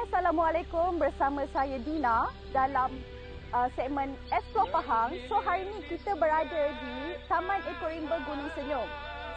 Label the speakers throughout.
Speaker 1: Assalamualaikum, bersama saya Dina dalam segmen Explore Pahang. So hari ini kita berada di Taman Ekorimba Gunung Senyum.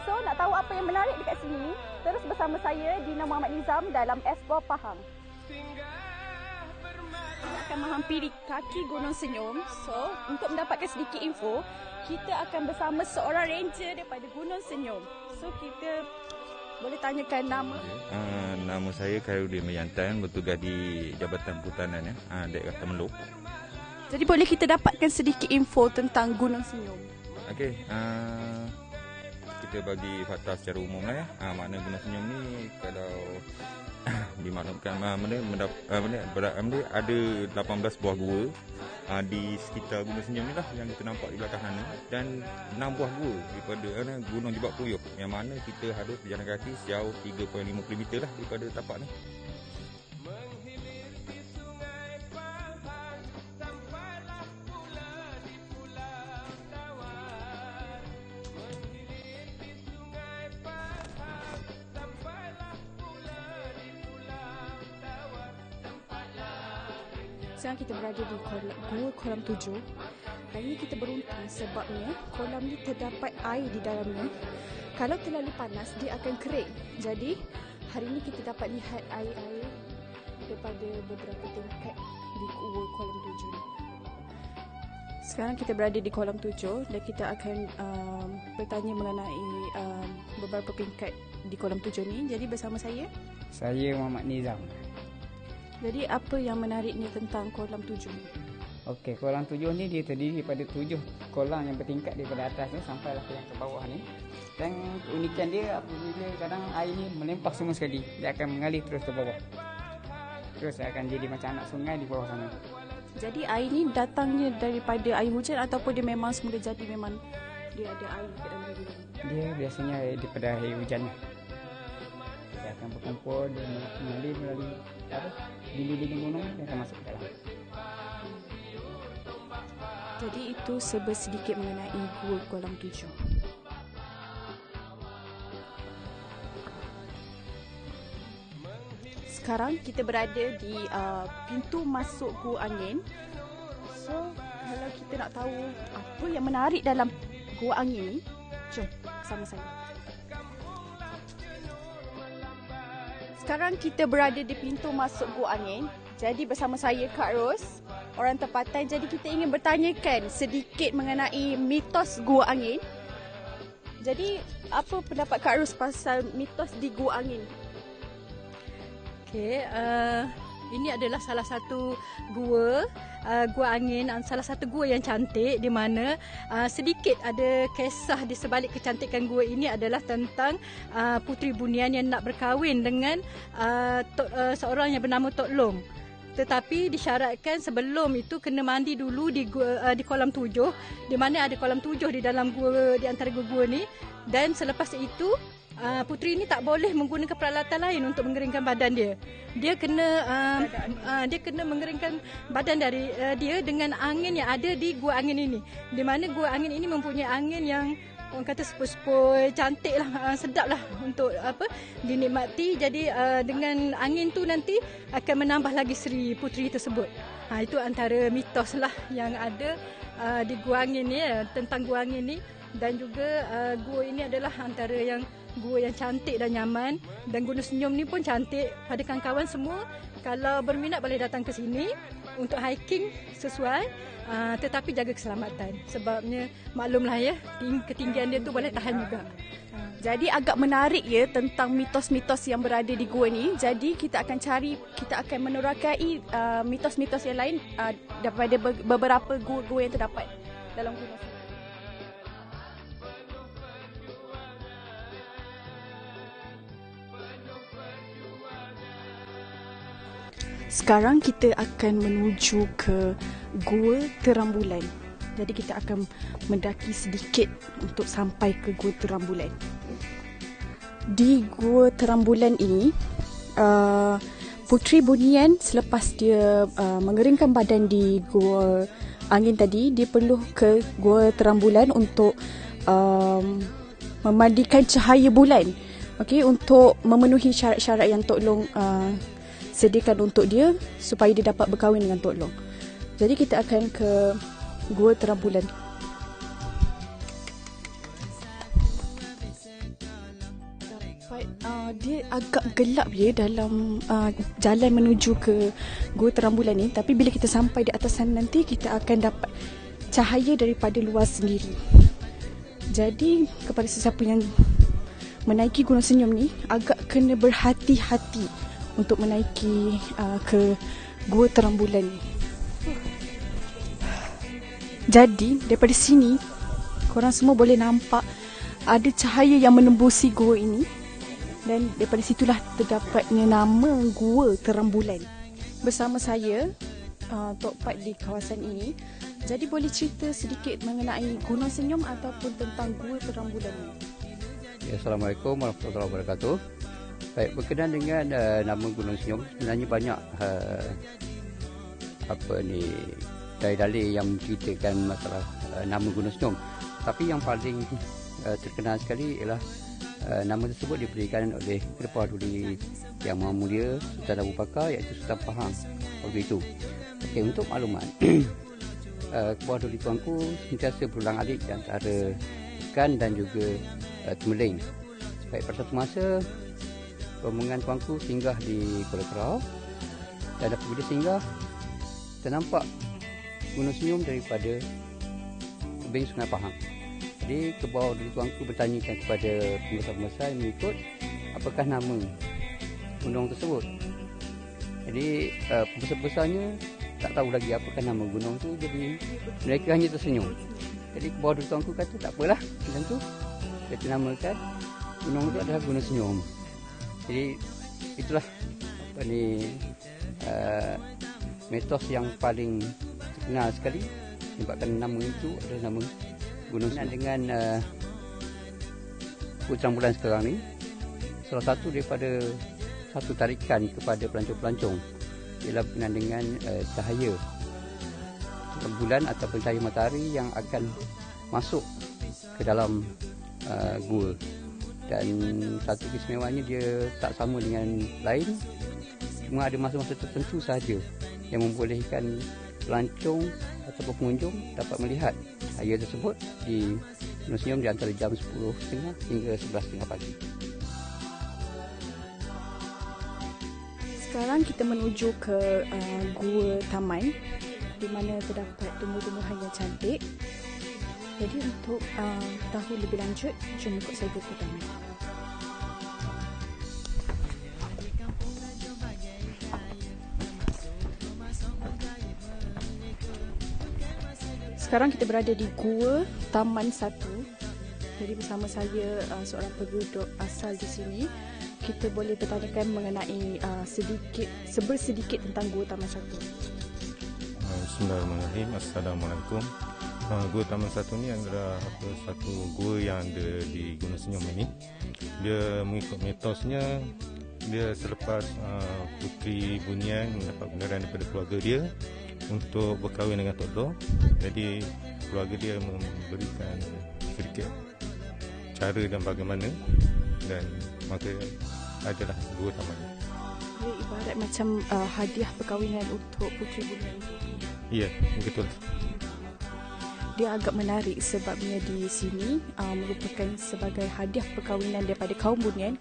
Speaker 1: So nak tahu apa yang menarik dekat sini, terus bersama saya Dina Muhammad Nizam dalam Explore Pahang. Kita akan menghampiri kaki Gunung Senyum. So untuk mendapatkan sedikit info, kita akan bersama seorang ranger daripada Gunung Senyum. So kita boleh tanyakan nama?
Speaker 2: Nama saya Khairuddin Meyantan, bertugas di Jabatan Perhutanan daerah Temeluk.
Speaker 1: Jadi boleh kita dapatkan sedikit info tentang Gunung Senyum?
Speaker 2: Okey, kita bagi fakta secara umum lah ya. Makna Gunung Senyum ni kalau dimaklumkan ada 18 buah gua di sekitar Gunung Senyum ni lah yang kita nampak di belakang sana, dan 6 buah gua daripada Gunung Jebak Puyuh, yang mana kita harus berjalan kaki sejauh 3.5 km lah daripada tapak ni.
Speaker 1: Sekarang kita berada di Gua Kolam 7. Hari ini kita beruntung sebabnya kolam ni terdapat air di dalamnya. Kalau terlalu panas, dia akan kering. Jadi, hari ini kita dapat lihat air-air daripada beberapa tingkat di Gua Kolam 7 ni. Sekarang kita berada di Kolam 7 dan kita akan bertanya mengenai beberapa tingkat di Kolam 7 ni. Jadi, bersama saya
Speaker 3: Muhammad Nizam.
Speaker 1: Jadi apa yang menariknya tentang kolam 7 ni?
Speaker 3: Okey, kolam 7 ni dia terdiri daripada 7 kolam yang bertingkat daripada atas ni sampailah yang ke bawah ni. Dan keunikan dia apabila kadang air ni melempah semua sekali, dia akan mengalir terus ke bawah. Terus akan jadi macam anak sungai di bawah sana.
Speaker 1: Jadi air ni datangnya daripada air hujan ataupun dia memang semula jadi memang dia ada air dekat dalam diri?
Speaker 3: Dia biasanya daripada air hujan. Dia akan berkumpul dan mengalir melalui dinding-dinding gunung, dia akan masuk ke dalam.
Speaker 1: Jadi itu sedikit mengenai Gua Kolam 7. Sekarang kita berada di pintu masuk Gua Angin. So kalau kita nak tahu apa yang menarik dalam Gua Angin ni, jom bersama saya. Sekarang kita berada di pintu masuk Gua Angin. Jadi bersama saya Kak Ros, orang tempatan. Jadi kita ingin bertanyakan sedikit mengenai mitos Gua Angin. Jadi apa pendapat Kak Ros pasal mitos di Gua Angin?
Speaker 4: Okey, ini adalah salah satu gua angin, salah satu gua yang cantik, di mana sedikit ada kisah di sebalik kecantikan gua ini adalah tentang Puteri Bunian yang nak berkahwin dengan seorang yang bernama Tok Long. Tetapi disyaratkan sebelum itu kena mandi dulu di kolam 7, di mana ada kolam 7 di dalam gua, di antara gua ni, dan selepas itu puteri ini tak boleh menggunakan peralatan lain untuk mengeringkan badan dia. Dia kena mengeringkan badan dari dia dengan angin yang ada di gua angin ini. Di mana gua angin ini mempunyai angin yang orang kata sepoi-sepoi, cantik lah, sedap lah untuk dinikmati. Jadi dengan angin tu nanti akan menambah lagi seri puteri tersebut. Itu antara mitos lah yang ada di gua angin ni, tentang gua angin ni. Dan juga gua ini adalah antara gua yang cantik dan nyaman, dan Gunung Senyum ni pun cantik. Pada kawan-kawan semua, kalau berminat boleh datang ke sini untuk hiking sesuai, tetapi jaga keselamatan, sebabnya maklumlah ya, ketinggian dia tu boleh tahan juga.
Speaker 1: Jadi agak menarik ya tentang mitos-mitos yang berada di gua ni. Jadi kita akan menerokai mitos-mitos yang lain daripada beberapa gua-gua yang terdapat dalam Gunung Senyum. Sekarang kita akan menuju ke Gua Terambulan. Jadi kita akan mendaki sedikit untuk sampai ke Gua Terambulan. Di Gua Terambulan ini, Puteri Bunian selepas dia mengeringkan badan di Gua Angin tadi, dia perlu ke Gua Terambulan untuk memandikan cahaya bulan. Okey, untuk memenuhi syarat-syarat yang Tok Long sediakan untuk dia supaya dia dapat berkahwin dengan Tok Long. Jadi kita akan ke Gua Terang Bulan. Dia agak gelap ya dalam jalan menuju ke Gua Terang Bulan ni, tapi bila kita sampai di atas sana nanti kita akan dapat cahaya daripada luar sendiri. Jadi kepada sesiapa yang menaiki Gunung Senyum ni agak kena berhati-hati untuk menaiki ke Gua Terang Bulan ni. Jadi daripada sini korang semua boleh nampak ada cahaya yang menembusi gua ini. Dan daripada situlah terdapatnya nama Gua Terang Bulan. Bersama saya, Tok Pat di kawasan ini. Jadi boleh cerita sedikit mengenai Gunung Senyum ataupun tentang Gua Terang Bulan ini?
Speaker 5: Ya, Assalamualaikum warahmatullahi wabarakatuh. Baik, berkenaan dengan nama Gunung Senyum, sebenarnya banyak dalil-dalil yang menceritakan masalah nama Gunung Senyum. Tapi yang paling terkenal sekali ialah nama tersebut diberikan oleh Ketua Duli Yang Maha Mulia Sultan Abu Bakar, iaitu Sultan Pahang waktu itu. Okey, untuk makluman, Ketua Duli Tuanku sentiasa berulang-alik di antara ikan dan juga Temeling. Baik, pada satu masa rombongan tuanku singgah di Kuala Kerau, dan apabila singgah ternampak Gunung Senyum daripada tebing Sungai Pahang. Jadi Ketua Duli Tuanku bertanyakan kepada pembesar-pembesar yang mengikut apakah nama gunung tersebut. Jadi pembesar-pembesarnya tak tahu lagi apakah nama gunung tu, jadi mereka hanya tersenyum. Jadi Ketua Duli Tuanku kata tak apalah, macam tu kita namakan gunung itu adalah Gunung Senyum. Jadi itulah mitos yang paling terkenal sekali menyebabkan nama itu adalah nama Gunung Senyum. Dengan Gua Terang Bulan sekarang ni, salah satu daripada satu tarikan kepada pelancong-pelancong ialah berkenaan dengan cahaya bulan ataupun cahaya matahari yang akan masuk ke dalam gua. Dan satu keistimewaannya dia tak sama dengan lain, cuma ada masa-masa tertentu sahaja yang membolehkan pelancong ataupun pengunjung dapat melihat cahaya tersebut di Gunung Senyum di antara jam 10.30 hingga 11.30 pagi.
Speaker 1: Sekarang kita menuju ke Gua Taman di mana terdapat tumbuh-tumbuhan yang cantik. Jadi untuk tahu lebih lanjut, jom ikut saya ke taman. Sekarang kita berada di Gua Taman 1. Jadi bersama saya seorang penduduk asal di sini. Kita boleh bertanyakan mengenai sedikit tentang Gua Taman 1.
Speaker 2: Bismillahirrahmanirrahim. Assalamualaikum. Gua Taman 1 ni adalah satu gua yang ada di Gunung Senyum ini. Dia mengikut mitosnya, dia selepas Puteri Bunian mendapat kebenaran daripada keluarga dia untuk berkahwin dengan Tok Long. Jadi keluarga dia memberikan sedikit cara dan bagaimana, dan maka adalah Gua Taman.
Speaker 1: Dia ibarat macam hadiah perkahwinan untuk Puteri Bunian.
Speaker 2: Ya, betul.
Speaker 1: Dia agak menarik sebabnya di sini merupakan sebagai hadiah perkahwinan daripada kaum Bunian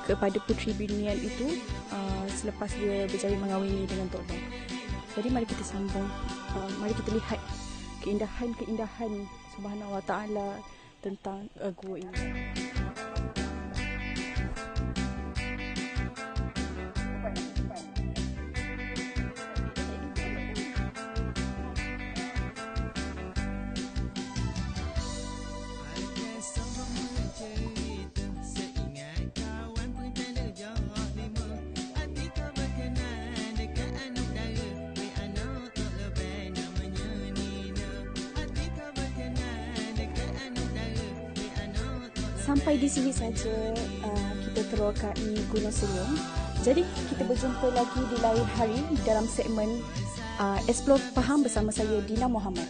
Speaker 1: kepada Puteri Bunian itu selepas dia berjaya mengahwini dengan Tok Long. Jadi mari kita sambung, mari kita lihat keindahan Subhanahu Wa Taala tentang gua ini. Sampai di sini saja kita terokai Gunung Senyum. Jadi kita berjumpa lagi di lain hari dalam segmen Explore Pahang bersama saya Dina Muhammad.